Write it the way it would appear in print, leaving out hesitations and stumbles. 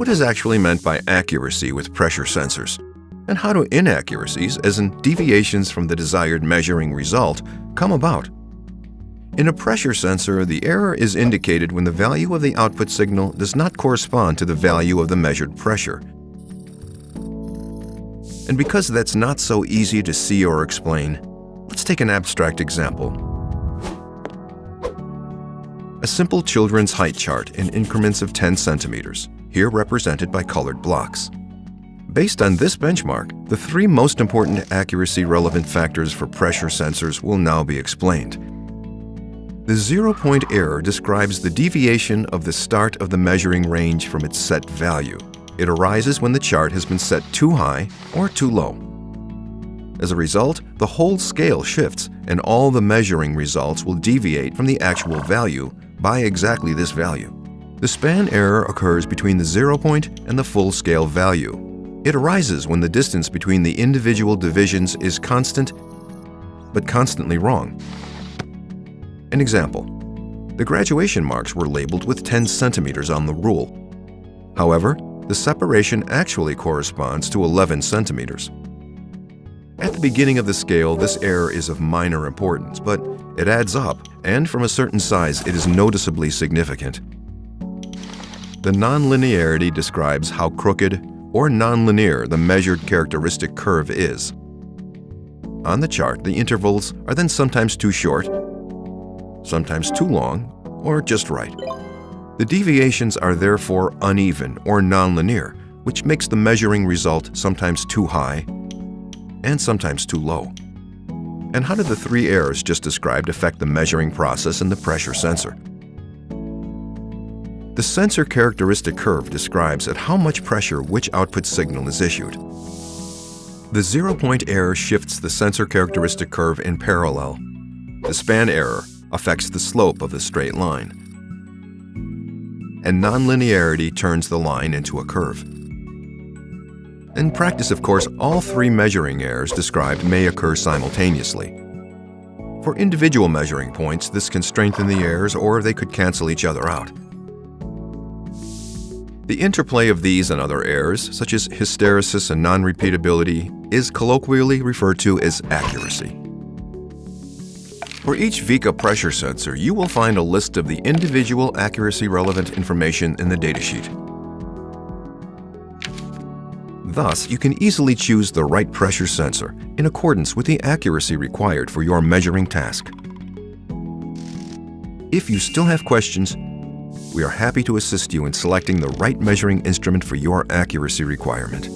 What is actually meant by accuracy with pressure sensors? And how do inaccuracies, as in deviations from the desired measuring result, come about? In a pressure sensor, the error is indicated when the value of the output signal does not correspond to the value of the measured pressure. And because that's not so easy to see or explain, let's take an abstract example. A simple children's height chart in increments of 10 centimeters, here represented by colored blocks. Based on this benchmark, the three most important accuracy-relevant factors for pressure sensors will now be explained. The zero-point error describes the deviation of the start of the measuring range from its set value. It arises when the chart has been set too high or too low. As a result, the whole scale shifts and all the measuring results will deviate from the actual value by exactly this value. The span error occurs between the 0 point and the full scale value. It arises when the distance between the individual divisions is constant, but constantly wrong. An example: the graduation marks were labeled with 10 centimeters on the rule. However, the separation actually corresponds to 11 centimeters. At the beginning of the scale, this error is of minor importance, but it adds up, and from a certain size, it is noticeably significant. The nonlinearity describes how crooked or nonlinear the measured characteristic curve is. On the chart, the intervals are then sometimes too short, sometimes too long, or just right. The deviations are therefore uneven or nonlinear, which makes the measuring result sometimes too high and sometimes too low. And how do the three errors just described affect the measuring process in the pressure sensor? The sensor characteristic curve describes at how much pressure which output signal is issued. The zero-point error shifts the sensor characteristic curve in parallel. The span error affects the slope of the straight line. And nonlinearity turns the line into a curve. In practice, of course, all three measuring errors described may occur simultaneously. For individual measuring points, this can strengthen the errors or they could cancel each other out. The interplay of these and other errors, such as hysteresis and non-repeatability, is colloquially referred to as accuracy. For each VICA pressure sensor, you will find a list of the individual accuracy-relevant information in the datasheet. Thus, you can easily choose the right pressure sensor in accordance with the accuracy required for your measuring task. If you still have questions, we are happy to assist you in selecting the right measuring instrument for your accuracy requirement.